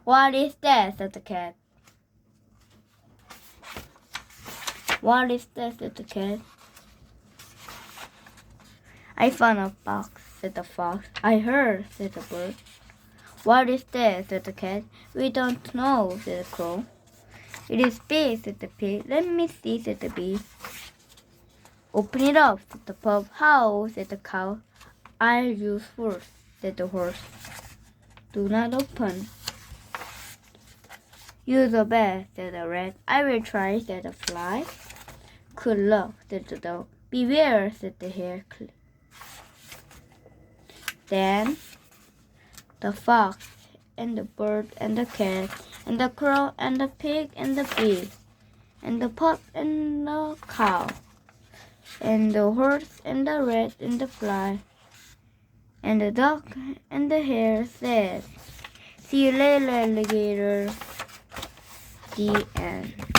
What is that? Said the cat. What is that? Said the cat. I found a box, said the fox. I heard, said the bird. What is that? Said the cat. We don't know, said the crow. It is big, said the pig. Let me see, said the bee. Open it up, said the pup. How? Said the cow. I'll use first, said the horse. Do not open. Use a bat, said the rat. I will try, said the fly. Good luck, said the dog. Beware, said the hare. Then the fox and the bird and the cat and the crow and the pig and the bee and the pup and the cow and the horse and the rat and the fly and the dog and the hare said, "See you later, alligator." The end.